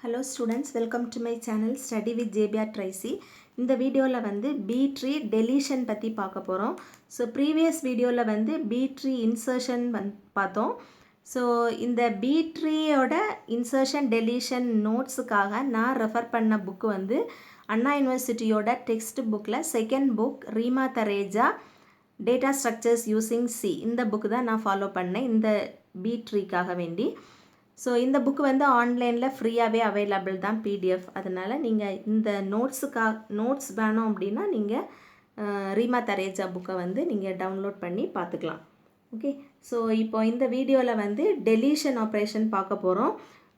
Hello students, welcome to my channel Study with JBR Tracy. இந்த வீடியோவில் வந்து B tree deletion பற்றி பார்க்க போகிறோம். ஸோ ப்ரீவியஸ் வீடியோவில் வந்து B tree insertion பார்த்தோம். ஸோ இந்த B treeயோட insertion deletion நோட்ஸுக்காக நான் ரெஃபர் பண்ண புக்கு வந்து அண்ணா யூனிவர்சிட்டியோட டெக்ஸ்ட் புக்கில் second book Reema Thareja data structures using C இந்த புக்கு தான் நான் ஃபாலோ பண்ணேன் இந்த B treeக்காக வேண்டி. ஸோ இந்த புக்கு வந்து ஆன்லைனில் ஃப்ரீயாகவே அவைலபிள் தான் பிடிஎஃப். அதனால் நீங்கள் இந்த நோட்ஸ் வேணும் அப்படின்னா நீங்கள் ரீமா தரேஜா புக்கை வந்து நீங்கள் டவுன்லோட் பண்ணி பார்த்துக்கலாம். ஓகே, ஸோ இப்போ இந்த வீடியோவில் வந்து டெலீஷன் ஆப்ரேஷன் பார்க்க போகிறோம்.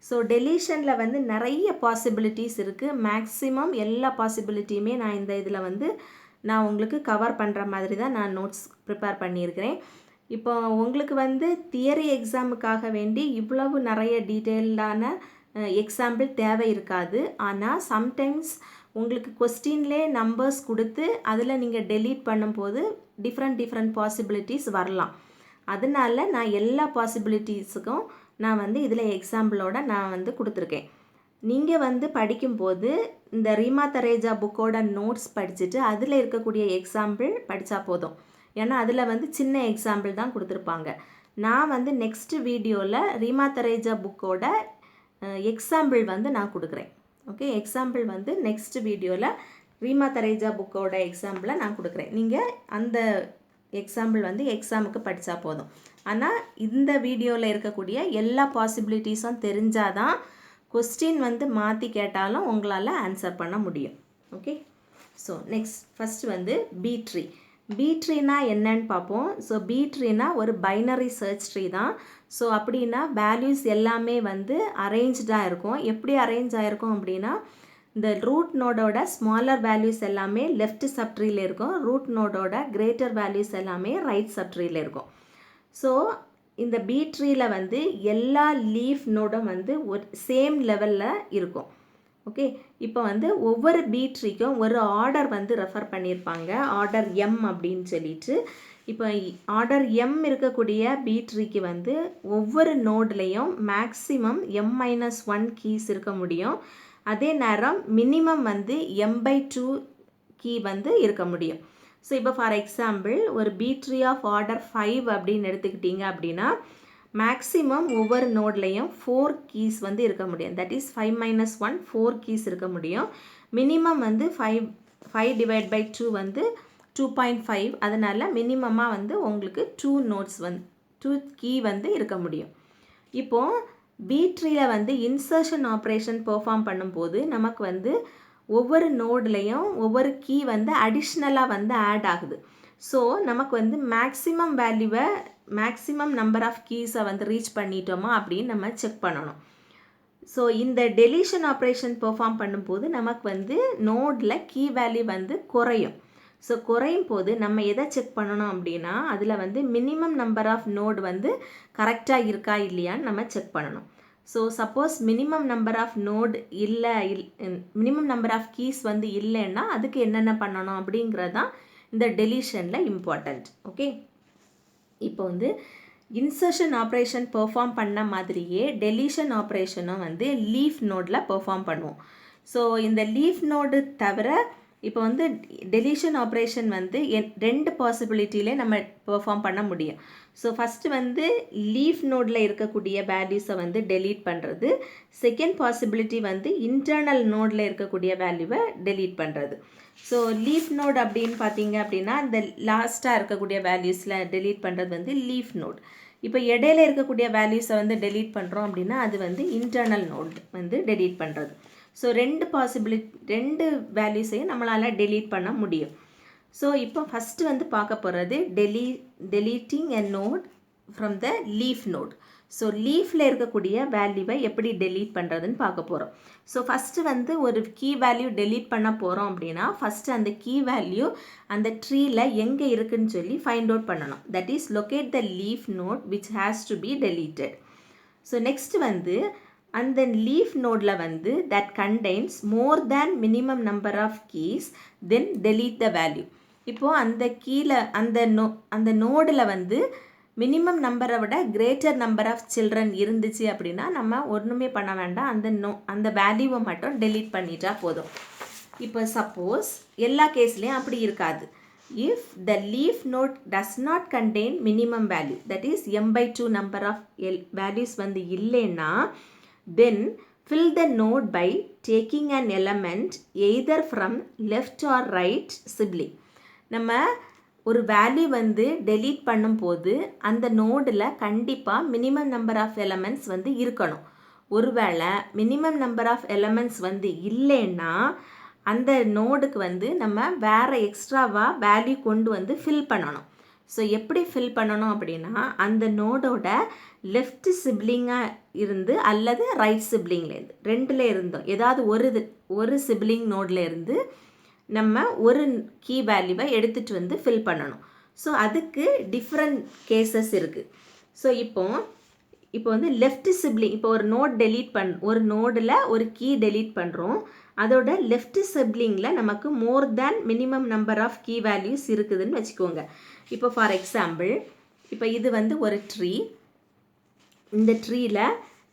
ஸோ டெலீஷனில் வந்து நிறைய பாசிபிலிட்டிஸ் இருக்குது. மேக்ஸிமம் எல்லா பாசிபிலிட்டியுமே நான் இந்த இதில் வந்து நான் உங்களுக்கு கவர் பண்ணுற மாதிரி தான் நான் நோட்ஸ் ப்ரிப்பேர் பண்ணியிருக்கிறேன். இப்போ உங்களுக்கு வந்து தியரி எக்ஸாமுக்காக வேண்டி இவ்வளவு நிறைய டீட்டெயில்டான எக்ஸாம்பிள் தேவை இருக்காது. ஆனால் சம்டைம்ஸ் உங்களுக்கு கொஸ்டின்லே நம்பர்ஸ் கொடுத்து அதில் நீங்கள் டெலீட் பண்ணும்போது டிஃப்ரெண்ட் பாசிபிலிட்டிஸ் வரலாம். அதனால நான் எல்லா பாசிபிலிட்டிஸுக்கும் நான் வந்து இதில் எக்ஸாம்பிளோட நான் வந்து கொடுத்துருக்கேன். நீங்கள் வந்து படிக்கும்போது இந்த ரீமா தரேஜா புக்கோட நோட்ஸ் படிச்சுட்டு அதில் இருக்கக்கூடிய எக்ஸாம்பிள் படித்தா போதும். ஏன்னா அதில் வந்து சின்ன எக்ஸாம்பிள் தான் கொடுத்துருப்பாங்க. நான் வந்து நெக்ஸ்ட் வீடியோவில் ரீமா தரேஜா புக்கோட எக்ஸாம்பிள் வந்து நான் கொடுக்குறேன். ஓகே, எக்ஸாம்பிள் வந்து நெக்ஸ்ட் வீடியோவில் ரீமா தரேஜா புக்கோட எக்ஸாம்பிளை நான் கொடுக்குறேன். நீங்கள் அந்த எக்ஸாம்பிள் வந்து எக்ஸாமுக்கு படித்தா போதும். ஆனால் இந்த வீடியோவில் இருக்கக்கூடிய எல்லா பாசிபிலிட்டிஸும் தெரிஞ்சால் தான் கொஸ்டின் வந்து மாற்றி கேட்டாலும் உங்களால் ஆன்சர் பண்ண முடியும். ஓகே, ஸோ நெக்ஸ்ட் ஃபஸ்ட்டு வந்து பி ட்ரீ. பி ட்ரீனா என்னன்னு பார்ப்போம். ஸோ பி ட்ரீனா ஒரு பைனரி சர்ச் ட்ரீ தான். ஸோ அப்படின்னா வேல்யூஸ் எல்லாமே வந்து அரேஞ்ச்டாக இருக்கும். எப்படி அரேஞ்ச் ஆகிருக்கும் அப்படின்னா இந்த ரூட் நோடோட ஸ்மாலர் வேல்யூஸ் எல்லாமே லெஃப்ட் சப்ட்ரீல இருக்கும், ரூட் நோடோட கிரேட்டர் வேல்யூஸ் எல்லாமே ரைட் சப்ட்ரீல இருக்கும். ஸோ இந்த பி ட்ரீல வந்து எல்லா லீஃப் நோடும் வந்து ஒரு சேம் லெவலில் இருக்கும். ஓகே, இப்போ வந்து ஒவ்வொரு பி ட்ரீக்கும் ஒரு ஆர்டர் வந்து ரெஃபர் பண்ணியிருப்பாங்க, ஆர்டர் எம் அப்படின்னு சொல்லிட்டு. இப்போ ஆர்டர் எம் இருக்கக்கூடிய பி ட்ரீக்கு வந்து ஒவ்வொரு நோட்லேயும் மேக்ஸிமம் m-1 கீஸ் இருக்க முடியும். அதே நேரம் மினிமம் வந்து m/2 கீ வந்து இருக்க முடியும். ஸோ இப்போ ஃபார் எக்ஸாம்பிள் ஒரு பி ட்ரீ ஆஃப் ஆர்டர் 5 அப்படின்னு எடுத்துக்கிட்டிங்க அப்படின்னா மேக்ஸிமம் ஒவ்வொரு நோட்லேயும் 4 கீஸ் வந்து இருக்க முடியும். தட் இஸ் 5-1 4 கீஸ் இருக்க முடியும். மினிமம் வந்து 5/2 வந்து 2.5. அதனால் மினிமமாக வந்து உங்களுக்கு 2 நோட்ஸ் வந்து 2 கீ வந்து இருக்க முடியும். இப்போது பி ட்ரீல வந்து இன்சர்ஷன் ஆப்ரேஷன் பெர்ஃபார்ம் பண்ணும்போது நமக்கு வந்து ஒவ்வொரு நோட்லேயும் ஒவ்வொரு கீ வந்து அடிஷ்னலாக வந்து ஆட் ஆகுது. ஸோ நமக்கு வந்து மேக்ஸிமம் நம்பர் ஆஃப் கீஸை வந்து ரீச் பண்ணிட்டோமா அப்படின்னு நம்ம செக் பண்ணணும். ஸோ இந்த டெலீஷன் ஆப்ரேஷன் பெர்ஃபார்ம் பண்ணும்போது நமக்கு வந்து நோடில் கீ வேல்யூ வந்து குறையும். ஸோ குறையும் போது நம்ம எதை செக் பண்ணணும் அப்படின்னா அதில் வந்து மினிமம் நம்பர் ஆஃப் நோடு வந்து கரெக்டாக இருக்கா இல்லையான்னு நம்ம செக் பண்ணணும். So suppose minimum number of node minimum number of keys வந்து இல்லைன்னா அதுக்கு என்னென்ன பண்ணணும் அப்படிங்கிறது தான் இந்த டெலீஷனில் இம்பார்ட்டண்ட். ஓகே, இப்போ வந்து இன்சர்ஷன் ஆப்ரேஷன் பெர்ஃபார்ம் பண்ண மாதிரியே டெலீஷன் ஆப்ரேஷனும் வந்து லீஃப் நோடில் பெர்ஃபார்ம் பண்ணுவோம். ஸோ இந்த லீஃப் நோடு தவிர இப்போ வந்து டெலீஷன் ஆப்ரேஷன் வந்து 2 பாசிபிலிட்டியிலே நம்ம பெர்ஃபார்ம் பண்ண முடியும். ஸோ ஃபஸ்ட்டு வந்து லீஃப் நோடில் இருக்கக்கூடிய வேல்யூஸை வந்து டெலீட் பண்ணுறது. செகண்ட் பாசிபிலிட்டி வந்து இன்டர்னல் நோடில் இருக்கக்கூடிய வேல்யூவை டெலீட் பண்ணுறது. ஸோ லீஃப் நோட் அப்படின்னு பார்த்தீங்க அப்படின்னா இந்த லாஸ்ட்டாக இருக்கக்கூடிய வேல்யூஸில் டெலீட் பண்ணுறது வந்து லீஃப் நோட். இப்போ இடையில இருக்கக்கூடிய வேல்யூஸை வந்து டெலீட் பண்ணுறோம் அப்படின்னா அது வந்து இன்டர்னல் நோட் வந்து டெலீட் பண்ணுறது. ஸோ 2 வேல்யூஸையும் நம்மளால் டெலீட் பண்ண முடியும். ஸோ இப்போ ஃபஸ்ட்டு வந்து பார்க்க போகிறது deleting a node from the leaf node. So லீஃபில் இருக்கக்கூடிய வேல்யூவை எப்படி டெலீட் பண்ணுறதுன்னு பார்க்க போகிறோம். ஸோ ஃபஸ்ட்டு வந்து ஒரு கீ வேல்யூ டெலீட் பண்ண போகிறோம் அப்படின்னா ஃபஸ்ட்டு அந்த கீ வேல்யூ அந்த ட்ரீயில் எங்கே இருக்குதுன்னு சொல்லி ஃபைண்ட் அவுட் பண்ணணும். That is locate the leaf node which has to be deleted. So next வந்து அந்த லீஃப் நோடில் வந்து that contains more than minimum number of keys then delete the value. இப்போது அந்த கீழே அந்த நோடில் வந்து மினிமம் நம்பரை விட கிரேட்டர் நம்பர் ஆஃப் சில்ட்ரன் இருந்துச்சு அப்படின்னா நம்ம ஒன்றுமே பண்ண வேண்டாம், அந்த வேல்யூவை மட்டும் டெலீட் பண்ணிட்டா போதும். இப்போ சப்போஸ் எல்லா கேஸ்லேயும் அப்படி இருக்காது. If the leaf node does not contain minimum value, that is m/2 number of values வந்து இல்லைன்னா, then fill the node by taking an element either from left or right sibling. நம்ம ஒரு வேல்யூ வந்து delete பண்ணும்போது அந்த நோடில் கண்டிப்பாக minimum number of elements வந்து இருக்கணும். ஒருவேளை மினிமம் நம்பர் ஆஃப் எலமெண்ட்ஸ் வந்து இல்லைன்னா அந்த நோடுக்கு வந்து நம்ம வேறு எக்ஸ்ட்ராவாக வேல்யூ கொண்டு வந்து ஃபில் பண்ணணும். ஸோ எப்படி ஃபில் பண்ணணும் அப்படின்னா, அந்த நோடோட லெஃப்ட் சிப்ளிங்காக இருந்து அல்லது ரைட் சிப்ளிங்லேருந்து ரெண்டில் இருந்தோம் ஏதாவது ஒரு சிப்ளிங் நோடில் இருந்து நம்ம ஒரு கீ வேல்யூவை எடுத்துகிட்டு வந்து ஃபில் பண்ணணும். ஸோ அதுக்கு டிஃப்ரெண்ட் கேசஸ் இருக்குது. ஸோ இப்போ வந்து லெஃப்ட் சிப்ளிங், இப்போ ஒரு நோடில் ஒரு கீ டெலீட் பண்ணுறோம், அதோட லெஃப்ட் சிப்ளிங்கில் நமக்கு more than minimum number of key values இருக்குதுன்னு வச்சுக்கோங்க. இப்போ ஃபார் எக்ஸாம்பிள், இப்போ இது வந்து ஒரு ட்ரீ. இந்த ட்ரீயில்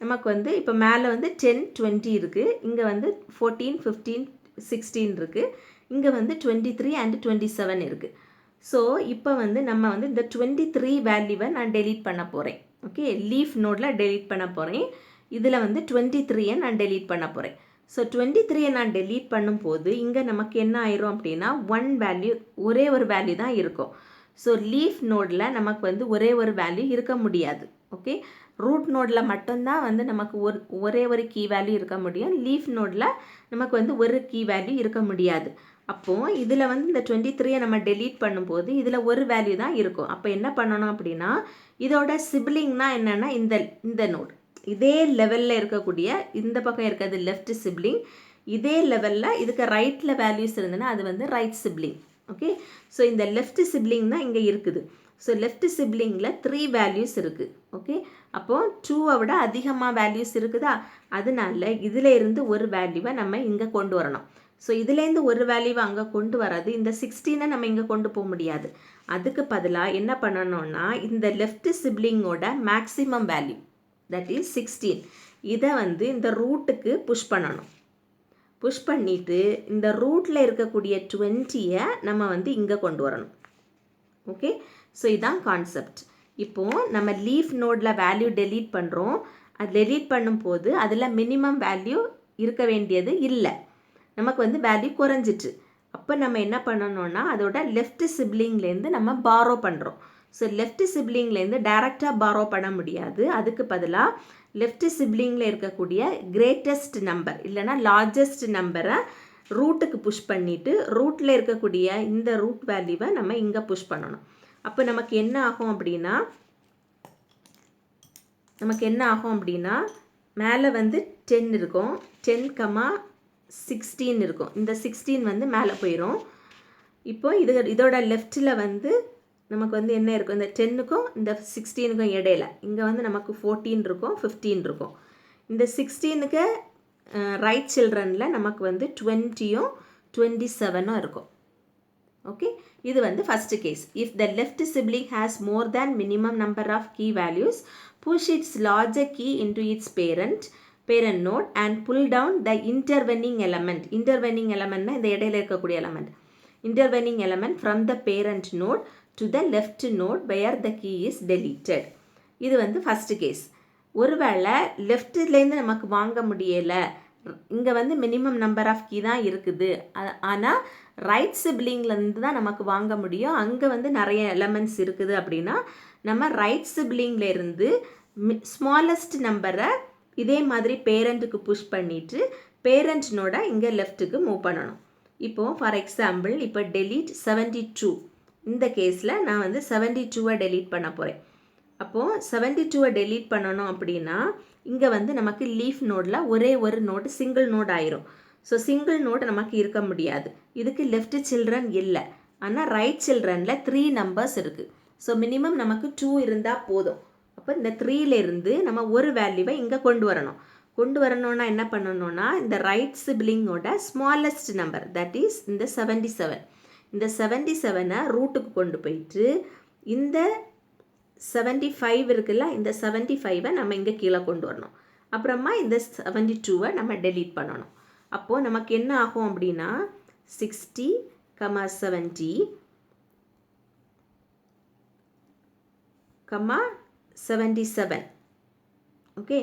நமக்கு வந்து இப்போ மேலே வந்து 10, 20 இருக்குது, இங்கே வந்து 14, 15, 16 இருக்குது, இங்கே வந்து 23 and 27 இருக்குது. ஸோ இப்போ வந்து நம்ம வந்து இந்த 23 வேல்யூவை நான் டெலீட் பண்ண போகிறேன். ஓகே, லீஃப் நோடில் டெலீட் பண்ண போகிறேன். இதில் வந்து 23 நான் டெலீட் பண்ண போகிறேன். ஸோ 23 நான் டெலீட் பண்ணும்போது இங்கே நமக்கு என்ன ஆயிரும் அப்படின்னா ஒரே ஒரு வேல்யூ தான் இருக்கும். ஸோ லீஃப் நோடில் நமக்கு வந்து ஒரே ஒரு வேல்யூ இருக்க முடியாது. ஓகே, ரூட் நோடில் மட்டும்தான் வந்து நமக்கு ஒரே ஒரு கீ வேல்யூ இருக்க முடியும். லீஃப் நோடில் நமக்கு வந்து ஒரு கீ வேல்யூ இருக்க முடியாது. அப்போது இதில் வந்து இந்த 23 நம்ம டெலீட் பண்ணும்போது இதில் ஒரு வேல்யூ தான் இருக்கும். அப்போ என்ன பண்ணணும் அப்படின்னா, இதோட சிப்ளிங்னா என்னென்னா இந்த நோட் இதே லெவலில் இருக்கக்கூடிய இந்த பக்கம் இருக்கிறது லெஃப்ட் சிப்ளிங், இதே லெவலில் இதுக்கு ரைட்டில் வேல்யூஸ் இருந்ததுன்னா அது வந்து ரைட் சிப்ளிங். ஓகே, ஸோ இந்த லெஃப்ட் சிப்ளிங் தான் இங்கே இருக்குது. ஸோ லெஃப்ட் சிப்ளிங்கில் 3 வேல்யூஸ் இருக்குது. ஓகே, அப்போது 2 விட அதிகமாக வேல்யூஸ் இருக்குதா, அதனால இதில் இருந்து ஒரு வேல்யூவை நம்ம இங்கே கொண்டு வரணும். ஸோ இதுலேருந்து ஒரு வேல்யூவை அங்கே கொண்டு வராது, இந்த 16 நம்ம இங்கே கொண்டு போக முடியாது. அதுக்கு பதிலாக என்ன பண்ணணும்னா, இந்த லெஃப்ட் சிப்ளிங்கோட மேக்ஸிமம் வேல்யூ தட் இஸ் 16 இதை வந்து இந்த ரூட்டுக்கு புஷ் பண்ணணும். புஷ் பண்ணிவிட்டு இந்த ரூட்டில் இருக்கக்கூடிய 20 நம்ம வந்து இங்கே கொண்டு வரணும். ஓகே, ஸோ இதுதான் கான்செப்ட். இப்போது நம்ம லீஃப் நோடில் வேல்யூ டெலீட் பண்ணுறோம். அது டெலீட் பண்ணும்போது அதில் மினிமம் வேல்யூ இருக்க வேண்டியது இல்லை, நமக்கு வந்து வேல்யூ குறைஞ்சிட்டு. அப்போ நம்ம என்ன பண்ணணும்னா, அதோட லெஃப்ட் சிப்ளிங்லேருந்து நம்ம பாரோ பண்ணுறோம். ஸோ லெஃப்ட் சிப்ளிங்லேருந்து டைரெக்டாக பாரோ பண்ண முடியாது. அதுக்கு பதிலாக லெஃப்ட் சிப்ளிங்கில் இருக்கக்கூடிய கிரேட்டஸ்ட் நம்பர் இல்லைனா லார்ஜஸ்ட் நம்பரை ரூட்டுக்கு புஷ் பண்ணிவிட்டு ரூட்டில் இருக்கக்கூடிய இந்த ரூட் வேல்யூவை நம்ம இங்கே புஷ் பண்ணணும். அப்போ நமக்கு என்ன ஆகும் அப்படின்னா மேலே வந்து 10 இருக்கும், 10,16 இருக்கும். இந்த 16 வந்து மேலே போயிடும். இப்போ இதோட லெஃப்டில் வந்து நமக்கு வந்து என்ன இருக்கும், இந்த 10க்கும் இந்த 16க்கும் இடையில இங்கே வந்து நமக்கு 14 இருக்கும், 15 இருக்கும். இந்த 16க்கு ரைட் சில்ட்ரனில் நமக்கு வந்து 20யும் 27ம் இருக்கும். ஓகே, இது வந்து first case. If the left sibling has more than minimum number of key values, push its larger key into its parent node and pull down the intervening element. Intervening element இந்த இடையில இருக்கக்கூடிய element. Intervening element from the parent node to the left node where the key is deleted. இது வந்து first case. ஒருவேளை லெஃப்ட்லேருந்து நமக்கு வாங்க முடியலை, இங்கே வந்து மினிமம் நம்பர் ஆஃப் கீ தான் இருக்குது, ஆனால் ரைட் சிப்ளிங்லேருந்து தான் நமக்கு வாங்க முடியும், அங்கே வந்து நிறைய எலமெண்ட்ஸ் இருக்குது அப்படின்னா நம்ம ரைட் சிப்ளிங்லேருந்து ஸ்மாலஸ்ட் நம்பரை இதே மாதிரி பேரண்ட்டுக்கு புஷ் பண்ணிவிட்டு பேரண்ட் நோட இங்கே லெஃப்ட்டுக்கு மூவ் பண்ணணும். இப்போது ஃபார் எக்ஸாம்பிள், இப்போ டெலீட் 72, இந்த கேஸில் நான் வந்து 72 டெலீட் பண்ண போகிறேன். அப்போது 72 டெலீட் பண்ணணும் அப்படின்னா இங்கே வந்து நமக்கு லீஃப் நோடில் ஒரே ஒரு நோடு சிங்கிள் நோடு ஆயிரும். ஸோ சிங்கிள் நோடு நமக்கு இருக்க முடியாது, இதுக்கு லெஃப்ட் சில்ட்ரன் இல்லை, ஆனால் ரைட் சில்ட்ரனில் 3 நம்பர்ஸ் இருக்குது. ஸோ மினிமம் நமக்கு 2 இருந்தால் போதும். அப்போ இந்த 3லேருந்து நம்ம ஒரு வேல்யூவை இங்கே கொண்டு வரணும்னா என்ன பண்ணணும்னா, இந்த ரைட் சிப்ளிங்கோட ஸ்மாலஸ்ட் நம்பர் தட் இஸ் இந்த 77, இந்த 77 ரூட்டுக்கு கொண்டு போயிட்டு இந்த 75 இருக்குல்ல, இந்த 75 நம்ம இங்கே கீழே கொண்டு வரணும். அப்புறமா இந்த 72 நம்ம டெலீட் பண்ணணும். அப்போது நமக்கு என்ன ஆகும் அப்படின்னா 60, 70, 77. ஓகே,